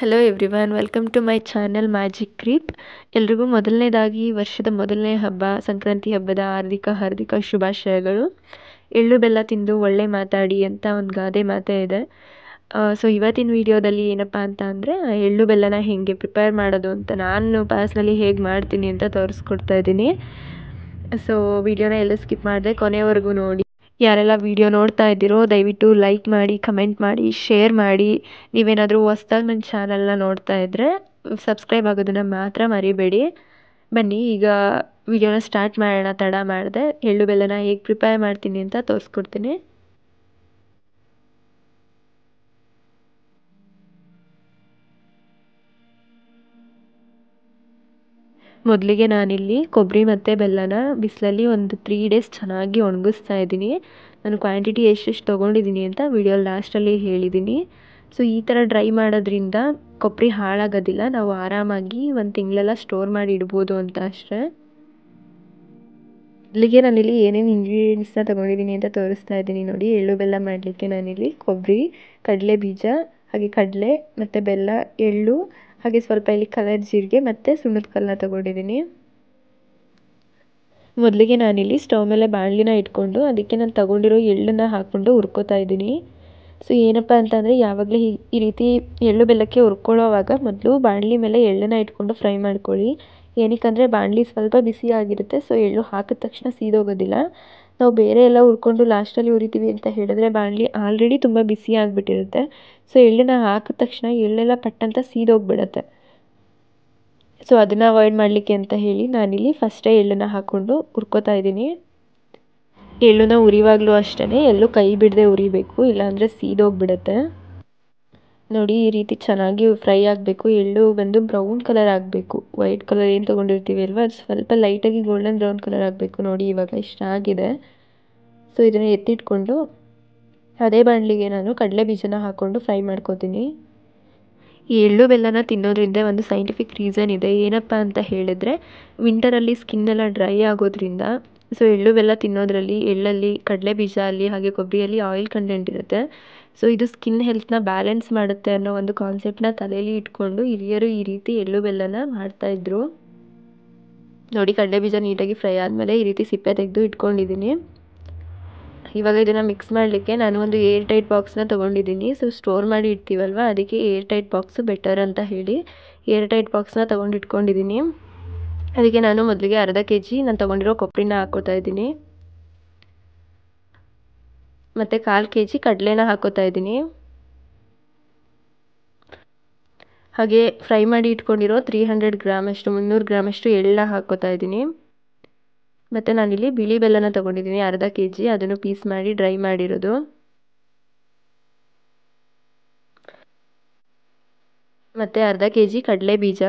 Hello everyone, welcome to my channel magic creep. ಎಲ್ರಿಗೂ ಮೊದಲನೇದಾಗಿ ವರ್ಷದ ಮೊದಲನೇ ಹಬ್ಬ ಸಂಕ್ರಾಂತಿ ಹಬ್ಬದ ಹಾರ್ದಿಕ ಶುಭಾಶಯಗಳು. ಎಳ್ಳು ಬೆಲ್ಲ ತಿಂದು ಒಳ್ಳೆ ಮಾತಾಡಿ ಅಂತ ಒಂದು ಗಾದೆ ಮಾತೇ ಇದೆ. ಸೊ ಇವತ್ತಿನ ವಿಡಿಯೋದಲ್ಲಿ ಏನಪ್ಪ ಅಂತ ಅಂದರೆ ಎಳ್ಳು ಬೆಲ್ಲನ ಹೇಗೆ ಪ್ರಿಪೇರ್ ಮಾಡೋದು ಅಂತ ನಾನು ಪರ್ಸ್ನಲಿ ಹೇಗೆ ಮಾಡ್ತೀನಿ ಅಂತ ತೋರಿಸ್ಕೊಡ್ತಾ ಇದ್ದೀನಿ. ಸೊ ವಿಡಿಯೋನ ಎಲ್ಲೂ ಸ್ಕಿಪ್ ಮಾಡಿದೆ, ಕೊನೆವರೆಗೂ ನೋಡಿ. ಯಾರೆಲ್ಲ ವಿಡಿಯೋ ನೋಡ್ತಾ ಇದ್ದೀರೋ ದಯವಿಟ್ಟು ಲೈಕ್ ಮಾಡಿ, ಕಮೆಂಟ್ ಮಾಡಿ, ಶೇರ್ ಮಾಡಿ. ನೀವೇನಾದರೂ ಹೊಸ್ದಾಗಿ ನನ್ನ ಚಾನಲ್ನ ನೋಡ್ತಾ ಇದ್ದರೆ ಸಬ್ಸ್ಕ್ರೈಬ್ ಆಗೋದನ್ನು ಮಾತ್ರ ಮರಿಬೇಡಿ. ಬನ್ನಿ ಈಗ ವಿಡಿಯೋನ ಸ್ಟಾರ್ಟ್ ಮಾಡೋಣ, ತಡ ಮಾಡಿದೆ. ಎಳ್ಳು ಬೆಲ್ಲನ ಹೇಗೆ ಪ್ರಿಪೇರ್ ಮಾಡ್ತೀನಿ ಅಂತ ತೋರಿಸ್ಕೊಡ್ತೀನಿ. ಮೊದಲಿಗೆ ನಾನಿಲ್ಲಿ ಕೊಬ್ಬರಿ ಮತ್ತು ಬೆಲ್ಲನ ಬಿಸಿಲಲ್ಲಿ ಒಂದು 3 ಡೇಸ್ ಚೆನ್ನಾಗಿ ಒಣಗಿಸ್ತಾ ಇದ್ದೀನಿ. ನಾನು ಕ್ವಾಂಟಿಟಿ ಎಷ್ಟೆಷ್ಟು ತೊಗೊಂಡಿದ್ದೀನಿ ಅಂತ ವಿಡಿಯೋ ಲಾಸ್ಟಲ್ಲಿ ಹೇಳಿದ್ದೀನಿ. ಸೊ ಈ ಥರ ಡ್ರೈ ಮಾಡೋದ್ರಿಂದ ಕೊಬ್ಬರಿ ಹಾಳಾಗೋದಿಲ್ಲ, ನಾವು ಆರಾಮಾಗಿ 1 ತಿಂಗಳೆಲ್ಲ ಸ್ಟೋರ್ ಮಾಡಿ ಇಡ್ಬೋದು ಅಂತ ಅಷ್ಟೇ. ಇಲ್ಲಿಗೆ ನಾನಿಲ್ಲಿ ಏನೇನು ಇಂಗ್ರೀಡಿಯೆಂಟ್ಸ್ನ ತೊಗೊಂಡಿದ್ದೀನಿ ಅಂತ ತೋರಿಸ್ತಾ ಇದ್ದೀನಿ ನೋಡಿ. ಎಳ್ಳು ಬೆಲ್ಲ ಮಾಡಲಿಕ್ಕೆ ನಾನಿಲ್ಲಿ ಕೊಬ್ಬರಿ, ಕಡಲೆ ಬೀಜ, ಹಾಗೆ ಕಡಲೆ ಮತ್ತು ಬೆಲ್ಲ, ಎಳ್ಳು, ಹಾಗೆ ಸ್ವಲ್ಪ ಇಲ್ಲಿ ಕಲರ್ ಜೀರಿಗೆ ಮತ್ತು ಸುಣ್ಣದ ಕಲ್ಲನ್ನ ತೊಗೊಂಡಿದ್ದೀನಿ. ಮೊದಲಿಗೆ ನಾನಿಲ್ಲಿ ಸ್ಟವ್ ಮೇಲೆ ಬಾಣಲಿನ ಇಟ್ಕೊಂಡು ಅದಕ್ಕೆ ನಾನು ತೊಗೊಂಡಿರೋ ಎಳ್ಳನ್ನು ಹಾಕ್ಕೊಂಡು ಹುರ್ಕೋತಾ ಇದ್ದೀನಿ. ಸೊ ಏನಪ್ಪ ಅಂತಂದರೆ ಯಾವಾಗಲೂ ಈ ರೀತಿ ಎಳ್ಳು ಬೆಲ್ಲಕ್ಕೆ ಹುರ್ಕೊಳ್ಳೋವಾಗ ಮೊದಲು ಬಾಣಲಿ ಮೇಲೆ ಎಳ್ಳನ್ನು ಇಟ್ಕೊಂಡು ಫ್ರೈ ಮಾಡ್ಕೊಳ್ಳಿ. ಏನಕ್ಕಂದರೆ ಬಾಣಲಿ ಸ್ವಲ್ಪ ಬಿಸಿ ಆಗಿರುತ್ತೆ, ಸೊ ಎಳ್ಳು ಹಾಕಿದ ತಕ್ಷಣ ಸೀದೋಗೋದಿಲ್ಲ. ನಾವು ಬೇರೆ ಎಲ್ಲ ಹುರ್ಕೊಂಡು ಲಾಸ್ಟಲ್ಲಿ ಹುರಿತೀವಿ ಅಂತ ಹೇಳಿದ್ರೆ ಬಾಣಲಿ ಆಲ್ರೆಡಿ ತುಂಬ ಬಿಸಿ ಆಗಿಬಿಟ್ಟಿರುತ್ತೆ. ಸೊ ಎಳ್ಳನ್ನು ಹಾಕಿದ ತಕ್ಷಣ ಎಳ್ಳೆಲ್ಲ ಪಟ್ಟಂತ ಸೀದೋಗ್ಬಿಡುತ್ತೆ. ಸೊ ಅದನ್ನು ಅವಾಯ್ಡ್ ಮಾಡಲಿಕ್ಕೆ ಅಂತ ಹೇಳಿ ನಾನಿಲ್ಲಿ ಫಸ್ಟೇ ಎಳ್ಳನ್ನು ಹಾಕ್ಕೊಂಡು ಹುರ್ಕೋತಾ ಇದ್ದೀನಿ. ಎಳ್ಳನ್ನ ಉರಿವಾಗಲೂ ಅಷ್ಟೇ ಎಲ್ಲೂ ಕೈ ಬಿಡದೆ ಉರಿಬೇಕು, ಇಲ್ಲಾಂದರೆ ಸೀದೋಗ್ಬಿಡುತ್ತೆ. ನೋಡಿ ಈ ರೀತಿ ಚೆನ್ನಾಗಿ ಫ್ರೈ ಆಗಬೇಕು. ಎಳ್ಳು ಬಂದು ಬ್ರೌನ್ ಕಲರ್ ಆಗಬೇಕು. ವೈಟ್ ಕಲರ್ ಏನು ತೊಗೊಂಡಿರ್ತೀವಿ ಅಲ್ವಾ, ಅದು ಸ್ವಲ್ಪ ಲೈಟಾಗಿ ಗೋಲ್ಡನ್ ಬ್ರೌನ್ ಕಲರ್ ಆಗಬೇಕು. ನೋಡಿ ಇವಾಗ ಇಷ್ಟ ಆಗಿದೆ. ಸೊ ಇದನ್ನು ಎತ್ತಿಟ್ಕೊಂಡು ಅದೇ ಬಾಣಲಿಗೆ ನಾನು ಕಡಲೆ ಬೀಜನ ಹಾಕ್ಕೊಂಡು ಫ್ರೈ ಮಾಡ್ಕೋತೀನಿ. ಈ ಎಳ್ಳು ಬೆಲ್ಲನ ತಿನ್ನೋದ್ರಿಂದ ಒಂದು ಸೈಂಟಿಫಿಕ್ ರೀಸನ್ ಇದೆ. ಏನಪ್ಪ ಅಂತ ಹೇಳಿದ್ರೆ ವಿಂಟರಲ್ಲಿ ಸ್ಕಿನ್ನೆಲ್ಲ ಡ್ರೈ ಆಗೋದ್ರಿಂದ, ಸೊ ಎಳ್ಳು ಬೆಲ್ಲ ತಿನ್ನೋದ್ರಲ್ಲಿ ಎಳ್ಳಲ್ಲಿ, ಕಡಲೆ ಬೀಜ ಅಲ್ಲಿ, ಹಾಗೆ ಕೊಬ್ಬರಿಯಲ್ಲಿ ಆಯಿಲ್ ಕಂಟೆಂಟ್ ಇರುತ್ತೆ. ಸೊ ಇದು ಸ್ಕಿನ್ ಹೆಲ್ತ್ನ ಬ್ಯಾಲೆನ್ಸ್ ಮಾಡುತ್ತೆ ಅನ್ನೋ ಒಂದು ಕಾನ್ಸೆಪ್ಟನ್ನ ತಲೆಯಲ್ಲಿ ಇಟ್ಕೊಂಡು ಹಿರಿಯರು ಈ ರೀತಿ ಎಳ್ಳು ಬೆಲ್ಲನ ಮಾಡ್ತಾಯಿದ್ರು. ನೋಡಿ ಕಡಲೆ ಬೀಜ ನೀಟಾಗಿ ಫ್ರೈ ಆದಮೇಲೆ ಈ ರೀತಿ ಸಿಪ್ಪೆ ತೆಗೆದು ಇಟ್ಕೊಂಡಿದ್ದೀನಿ. ಇವಾಗ ಇದನ್ನು ಮಿಕ್ಸ್ ಮಾಡಲಿಕ್ಕೆ ನಾನು ಒಂದು ಏರ್ ಟೈಟ್ ಬಾಕ್ಸ್ನ ತೊಗೊಂಡಿದ್ದೀನಿ. ಸೊ ಸ್ಟೋರ್ ಮಾಡಿ ಇಡ್ತೀವಲ್ವ, ಅದಕ್ಕೆ ಏರ್ ಟೈಟ್ ಬಾಕ್ಸು ಬೆಟರ್ ಅಂತ ಹೇಳಿ ಏರ್ ಟೈಟ್ ಬಾಕ್ಸ್ನ ತೊಗೊಂಡು ಇಟ್ಕೊಂಡಿದ್ದೀನಿ. ಅದಕ್ಕೆ ನಾನು ಮೊದಲಿಗೆ ಅರ್ಧ kg ನಾನು ತೊಗೊಂಡಿರೋ ಕೊಬ್ಬರಿನ ಹಾಕ್ಕೋತಾ ಇದ್ದೀನಿ. ಮತ್ತು 1/4 kg ಕಡಲೆನ ಹಾಕ್ಕೋತಾ ಇದ್ದೀನಿ. ಹಾಗೆ ಫ್ರೈ ಮಾಡಿ ಇಟ್ಕೊಂಡಿರೋ 300 ಗ್ರಾಮಷ್ಟು 300 ಗ್ರಾಮಷ್ಟು ಎಳ್ಳನ್ನ ಹಾಕ್ಕೋತಾ ಇದ್ದೀನಿ. ಮತ್ತು ನಾನಿಲ್ಲಿ ಬಿಳಿ ಬೆಲ್ಲನ ತೊಗೊಂಡಿದ್ದೀನಿ ಅರ್ಧ kg, ಅದನ್ನು ಪೀಸ್ ಮಾಡಿ ಡ್ರೈ ಮಾಡಿರೋದು. ಮತ್ತು ಅರ್ಧ kg ಕಡಲೆ ಬೀಜ,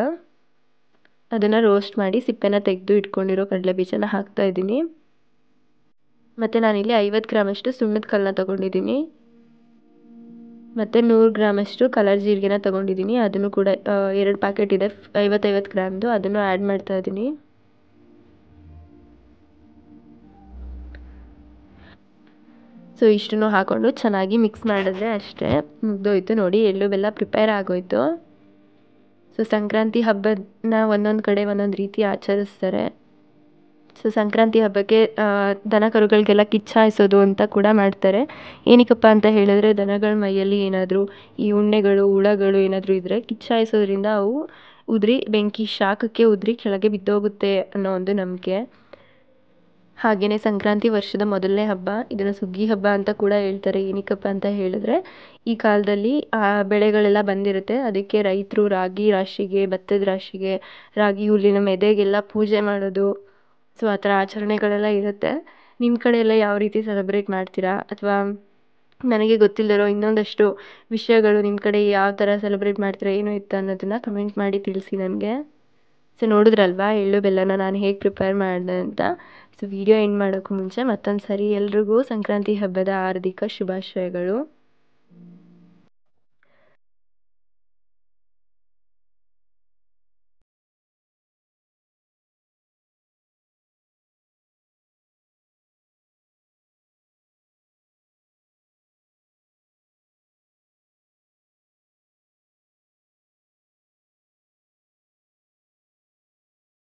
ಅದನ್ನು ರೋಸ್ಟ್ ಮಾಡಿ ಸಿಪ್ಪೆನ ತೆಗೆದು ಇಟ್ಕೊಂಡಿರೋ ಕಡಲೆ ಬೀಜನ ಹಾಕ್ತಾ ಇದ್ದೀನಿ. ಮತ್ತು ನಾನಿಲ್ಲಿ 50 ಗ್ರಾಮಷ್ಟು ಸುಣ್ಣದ ಕಲ್ಲನ್ನ ತೊಗೊಂಡಿದ್ದೀನಿ. ಮತ್ತು 100 ಗ್ರಾಮಷ್ಟು ಕಲರ್ ಜೀರಿಗೆನ ತೊಗೊಂಡಿದ್ದೀನಿ. ಅದನ್ನು ಕೂಡ 2 ಪ್ಯಾಕೆಟ್ ಇದೆ, 50 ಗ್ರಾಮ್ದು, ಅದನ್ನು ಆ್ಯಡ್ ಮಾಡ್ತಾ ಇದ್ದೀನಿ. ಸೊ ಇಷ್ಟನ್ನು ಹಾಕ್ಕೊಂಡು ಚೆನ್ನಾಗಿ ಮಿಕ್ಸ್ ಮಾಡಿದ್ರೆ ಅಷ್ಟೇ ಮುಗ್ದೋಯ್ತು. ನೋಡಿ ಎಳ್ಳು ಬೆಲ್ಲ ಪ್ರಿಪೇರ್ ಆಗೋಯ್ತು. ಸೊ ಸಂಕ್ರಾಂತಿ ಹಬ್ಬನ ಒಂದೊಂದು ಕಡೆ ಒಂದೊಂದು ರೀತಿ ಆಚರಿಸ್ತಾರೆ. ಸೊ ಸಂಕ್ರಾಂತಿ ಹಬ್ಬಕ್ಕೆ ದನ ಕರುಗಳಿಗೆಲ್ಲ ಕಿಚ್ಚಾಯಿಸೋದು ಅಂತ ಕೂಡ ಮಾಡ್ತಾರೆ. ಏನಕ್ಕಪ್ಪ ಅಂತ ಹೇಳಿದ್ರೆ ದನಗಳ ಮೈಯಲ್ಲಿ ಏನಾದರೂ ಈ ಉಣ್ಣೆಗಳು, ಹುಳಗಳು ಏನಾದರೂ ಇದ್ದರೆ ಕಿಚ್ಚಾಯಿಸೋದ್ರಿಂದ ಅವು ಉದುರಿ ಬೆಂಕಿ ಶಾಖಕ್ಕೆ ಉದುರಿ ಕೆಳಗೆ ಬಿದ್ದೋಗುತ್ತೆ ಅನ್ನೋ ಒಂದು ನಂಬಿಕೆ. ಹಾಗೆಯೇ ಸಂಕ್ರಾಂತಿ ವರ್ಷದ ಮೊದಲನೇ ಹಬ್ಬ, ಇದನ್ನು ಸುಗ್ಗಿ ಹಬ್ಬ ಅಂತ ಕೂಡ ಹೇಳ್ತಾರೆ. ಏನಕ್ಕಪ್ಪ ಅಂತ ಹೇಳಿದ್ರೆ ಈ ಕಾಲದಲ್ಲಿ ಬೆಳೆಗಳೆಲ್ಲ ಬಂದಿರುತ್ತೆ, ಅದಕ್ಕೆ ರೈತರು ರಾಗಿ ರಾಶಿಗೆ, ಭತ್ತದ ರಾಶಿಗೆ, ರಾಗಿ ಹುಲ್ಲಿನ ಮೆದೆಗೆಲ್ಲ ಪೂಜೆ ಮಾಡೋದು. ಸೊ ಆ ಥರ ಆಚರಣೆಗಳೆಲ್ಲ ಇರುತ್ತೆ. ನಿಮ್ಮ ಕಡೆ ಎಲ್ಲ ಯಾವ ರೀತಿ ಸೆಲೆಬ್ರೇಟ್ ಮಾಡ್ತೀರಾ, ಅಥವಾ ನನಗೆ ಗೊತ್ತಿಲ್ಲದಿರೋ ಇನ್ನೊಂದಷ್ಟು ವಿಷಯಗಳು ನಿಮ್ಮ ಕಡೆ ಯಾವ ಥರ ಸೆಲೆಬ್ರೇಟ್ ಮಾಡ್ತೀರಾ, ಏನು ಇತ್ತು ಅನ್ನೋದನ್ನು ಕಮೆಂಟ್ ಮಾಡಿ ತಿಳಿಸಿ ನನಗೆ. ಸೊ ನೋಡಿದ್ರಲ್ವಾ ಎಳ್ಳು ಬೆಲ್ಲನ ನಾನು ಹೇಗೆ ಪ್ರಿಪೇರ್ ಮಾಡಿದೆ ಅಂತ. ಸೊ ವಿಡಿಯೋ ಎಂಡ್ ಮಾಡೋಕ್ಕೂ ಮುಂಚೆ ಮತ್ತೊಂದು ಸರಿ ಎಲ್ರಿಗೂ ಸಂಕ್ರಾಂತಿ ಹಬ್ಬದ ಹಾರ್ದಿಕ ಶುಭಾಶಯಗಳು.